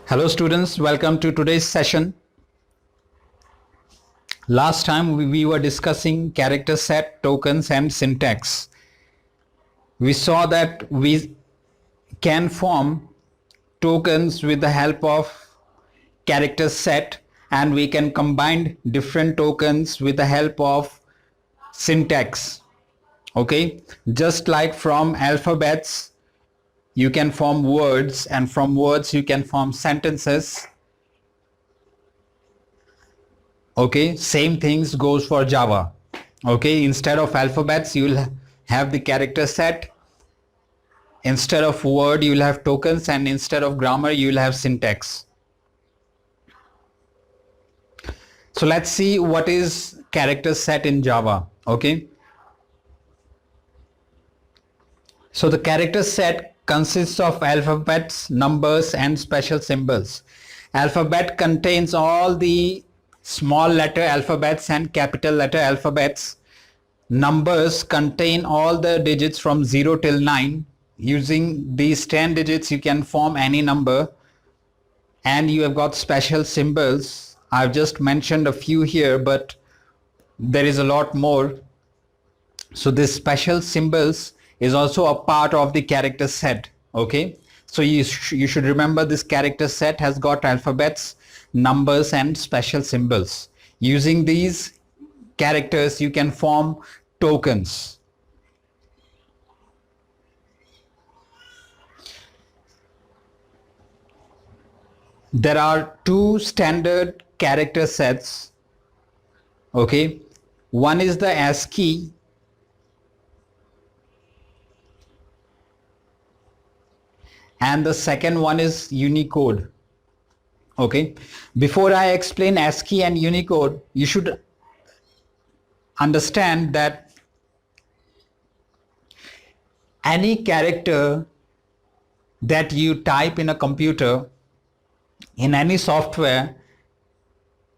Hello students, welcome to today's session. Last time we were discussing character set, tokens and syntax. We saw that we can form tokens with the help of character set, and we can combine different tokens with the help of syntax. Okay, just like from alphabets you can form words, and from words you can form sentences. Okay, same things goes for Java. Okay, instead of alphabets you'll have the character set, instead of word you'll have tokens, and instead of grammar you'll have syntax. So let's see what is character set in Java. Okay, so the character set consists of alphabets, numbers and special symbols. Alphabet contains all the small letter alphabets and capital letter alphabets. Numbers contain all the digits from 0 till 9. Using these 10 digits you can form any number. And you have got special symbols. I've just mentioned a few here, but there is a lot more. So this special symbols is also a part of the character set. Okay, so you should remember this character set has got alphabets, numbers and special symbols. Using these characters you can form tokens. There are two standard character sets. Okay, one is the ASCII and the second one is Unicode. Okay, before I explain ASCII and Unicode, you should understand that any character that you type in a computer, in any software,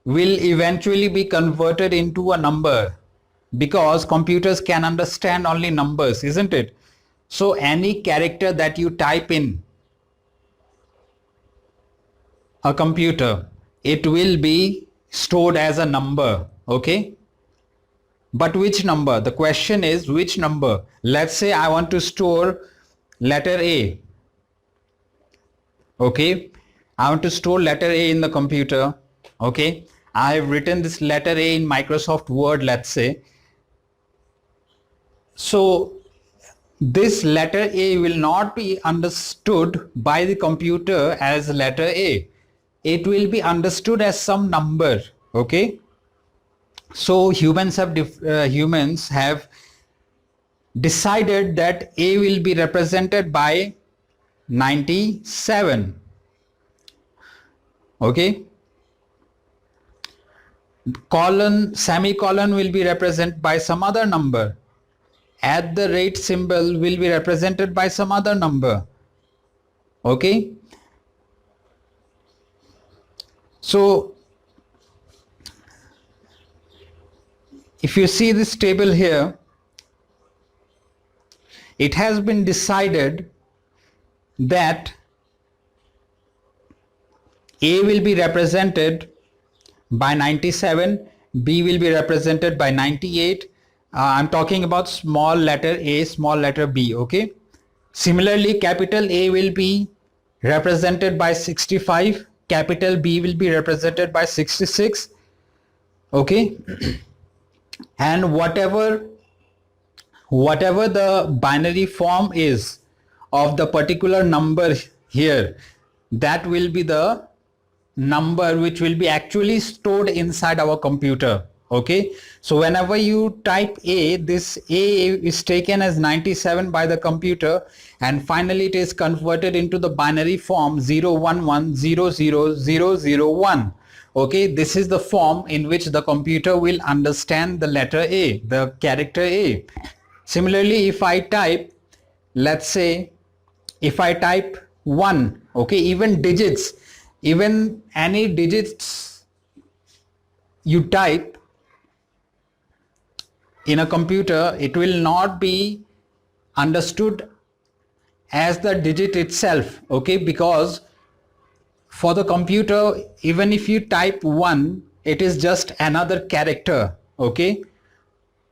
will eventually be converted into a number, because computers can understand only numbers, isn't it? So any character that you type in a computer, it will be stored as a number. Okay, but which number? The question is which number. Let's say I want to store letter A. Okay, I want to store letter A in the computer. Okay, I have written this letter A in Microsoft Word, let's say. So this letter A will not be understood by the computer as letter A. It will be understood as some number. Okay, so humans have decided that A will be represented by 97. Okay, colon, semicolon will be represented by some other number. At the rate symbol will be represented by some other number. Okay, so if you see this table here, it has been decided that A will be represented by 97, B will be represented by 98. I'm talking about small letter A, small letter B. Okay, similarly capital A will be represented by 65, capital B will be represented by 66. Okay, and whatever the binary form is of the particular number here, that will be the number which will be actually stored inside our computer. Okay, so whenever you type A, this A is taken as 97 by the computer, and finally it is converted into the binary form 011000001. Okay, this is the form in which the computer will understand the letter A, the character A. Similarly, if I type, let's say if I type 1, okay, even digits, even any digits you type in a computer, it will not be understood as the digit itself. Okay, because for the computer, even if you type 1, it is just another character. Okay,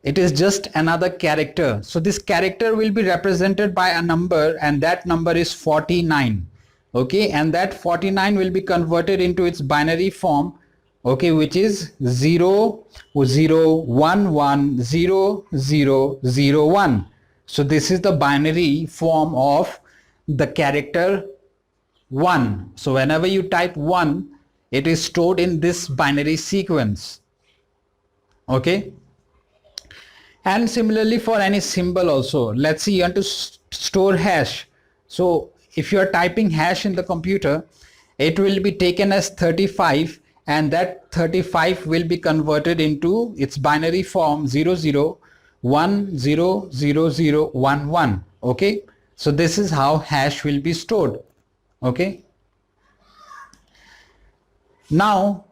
it is just another character. So this character will be represented by a number, and that number is 49. Okay, and that 49 will be converted into its binary form, okay, which is 0 0 1 1 0 0 0 1. So this is the binary form of the character 1. So whenever you type 1, it is stored in this binary sequence. Okay, and similarly for any symbol also, let's see, you want to store hash. So if you are typing hash in the computer, it will be taken as 35, and that 35 will be converted into its binary form 0 0 1 0 0 0 1 1. Okay, so this is how hash will be stored. Okay, now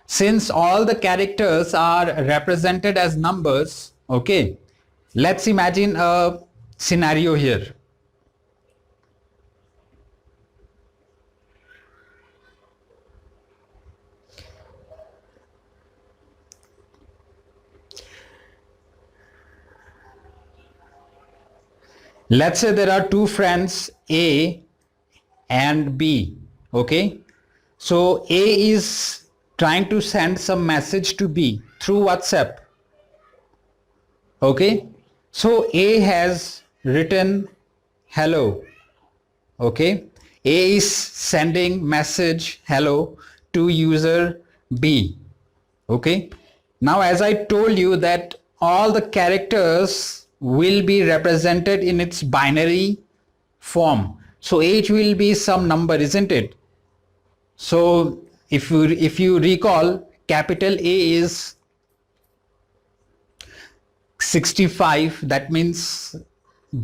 since all the characters are represented as numbers, okay, let's imagine a scenario here. Let's say there are two friends, A and B. Okay, so A is trying to send some message to B through WhatsApp. Okay, so A has written hello. Okay, A is sending message hello to user B. Okay, now as I told you that all the characters will be represented in its binary form. So H will be some number, isn't it? So if you recall, capital A is 65, that means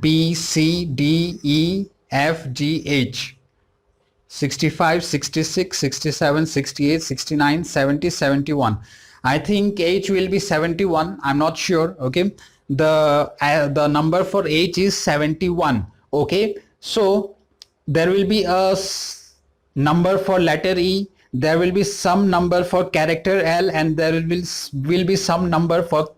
B, C, D, E, F, G, H. 65, 66, 67, 68, 69, 70, 71. I think H will be 71. I'm not sure. Okay, the number for H is 71. Okay, so there will be a number for letter E, there will be some number for character L, and there will be some number for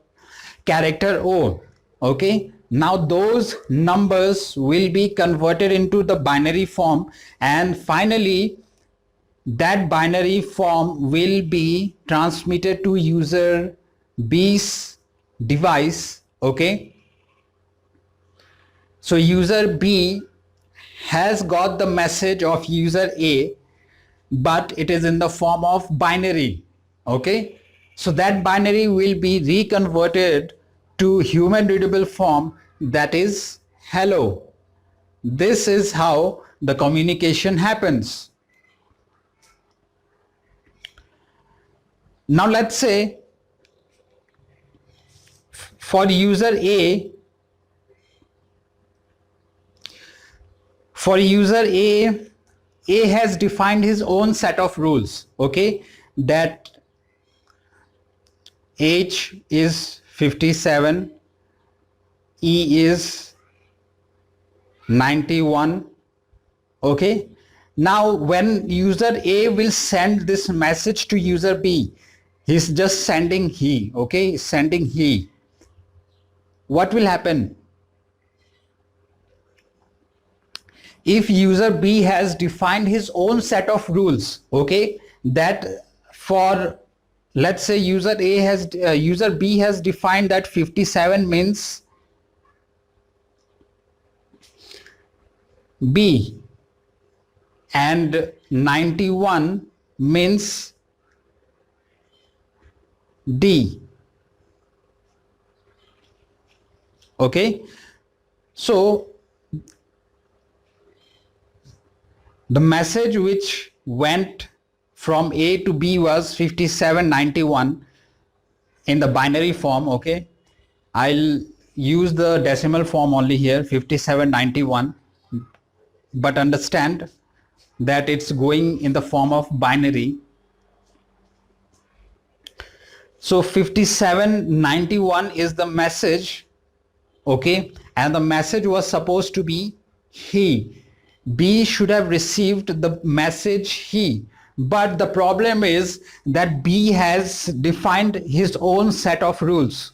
character O. Okay, now those numbers will be converted into the binary form, and finally that binary form will be transmitted to user B's device. Okay, so user B has got the message of user A, but it is in the form of binary. Okay, so that binary will be reconverted to human readable form, that is hello. This is how the communication happens. Now let's say for user A, A has defined his own set of rules. Okay, that H is 57, E is 91. Okay, now when user A will send this message to user B, he's just sending he. Okay, sending he. What will happen? If user B has defined his own set of rules, okay, that for, let's say user B has defined that 57 means B and 91 means D. Okay, so the message which went from A to B was 5791 in the binary form. Okay, I'll use the decimal form only here, 5791, but understand that it's going in the form of binary. So 5791 is the message. Okay, and the message was supposed to be he. B should have received the message he. But the problem is that B has defined his own set of rules.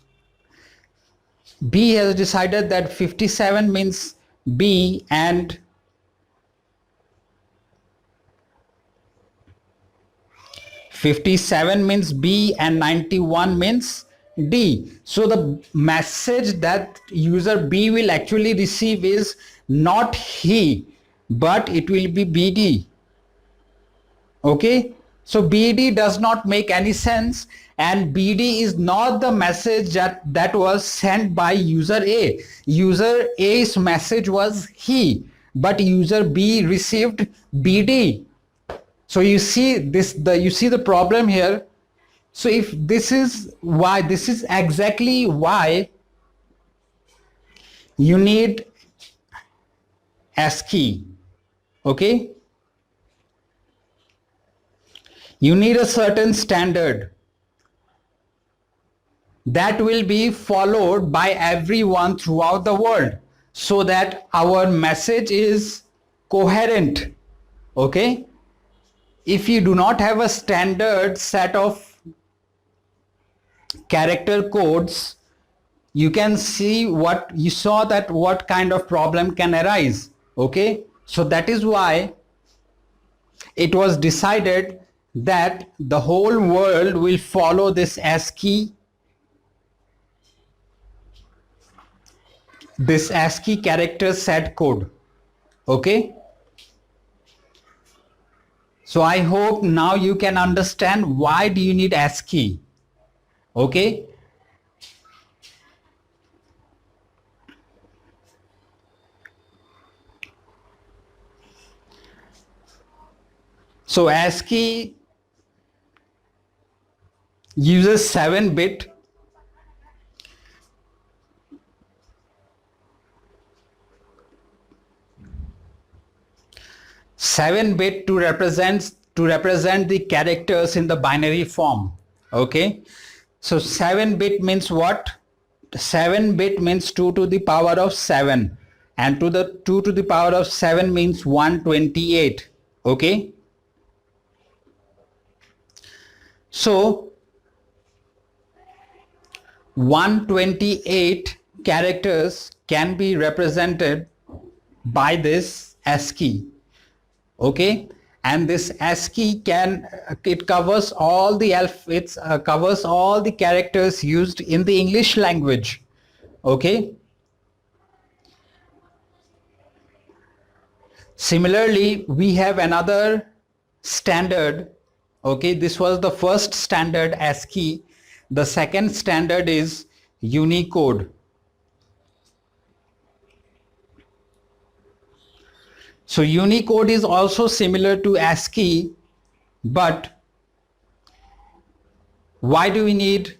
B has decided that 57 means B and 57 means B and 91 means D. So the message that user B will actually receive is not he, but it will be BD. Okay, so BD does not make any sense, and BD is not the message that was sent by user A. User A's message was he, but user B received BD. So you see the problem here. So if this is exactly why you need ASCII. Okay, you need a certain standard that will be followed by everyone throughout the world so that our message is coherent. Okay, if you do not have a standard set of character codes, you can see what kind of problem can arise. Okay, so that is why it was decided that the whole world will follow this ASCII character set code. Okay, so I hope now you can understand why do you need ASCII. Okay, so ASCII uses 7-bit to represent the characters in the binary form. Okay, so 7-bit means what? 7-bit means 2 to the power of 7, and 2 to the power of 7 means 128. Okay, so 128 characters can be represented by this ASCII. Okay, and this ASCII covers all the covers all the characters used in the English language. Okay, similarly we have another standard. Okay, this was the first standard, ASCII. The second standard is Unicode. So Unicode is also similar to ASCII, but why do we need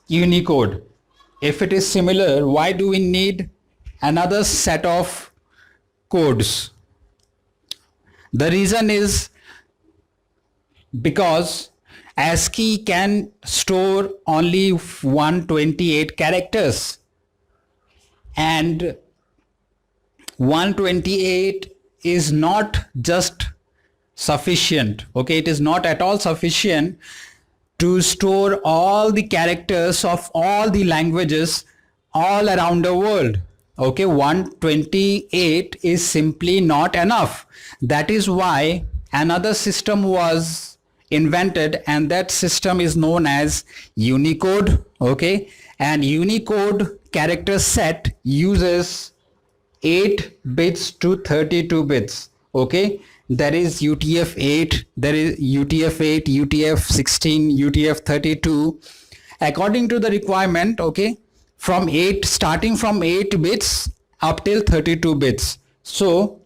Unicode? If it is similar, why do we need another set of codes? The reason is because ASCII can store only 128 characters, and 128 is not just sufficient. Okay, it is not at all sufficient to store all the characters of all the languages all around the world. Okay, 128 is simply not enough. That is why another system was invented, and that system is known as Unicode. Okay, and Unicode character set uses 8 bits to 32 bits. Okay, there is UTF-8, there is UTF-8, UTF-16, UTF-32 according to the requirement. Okay, from 8, starting from 8 bits up till 32 bits. So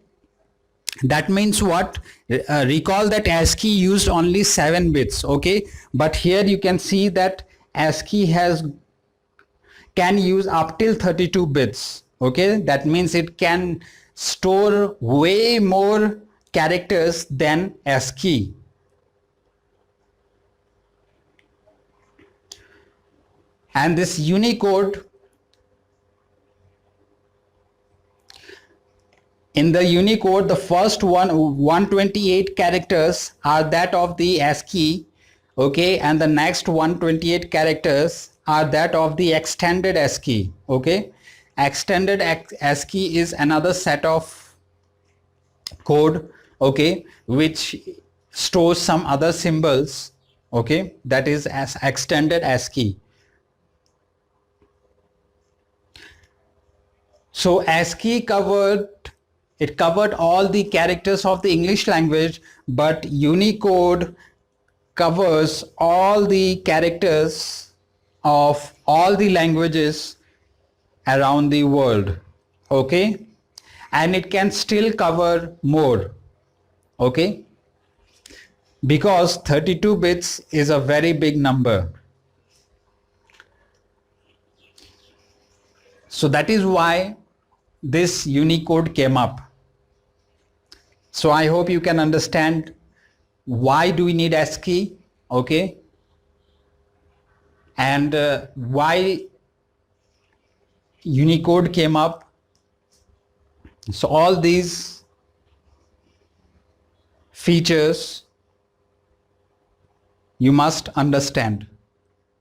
that means what? Recall that ASCII used only 7 bits. Okay, but here you can see that ASCII can use up till 32 bits. Okay, that means it can store way more characters than ASCII. And this Unicode In the Unicode, the first 128 characters are that of the ASCII, okay, and the next 128 characters are that of the extended ASCII, okay. Extended ASCII is another set of code, okay, which stores some other symbols, okay, that is as extended ASCII. So ASCII covered all the characters of the English language, but Unicode covers all the characters of all the languages around the world, okay, and it can still cover more, okay, because 32 bits is a very big number. So that is why this Unicode came up. So I hope you can understand why do we need ASCII, okay, and why Unicode came up. So all these features you must understand.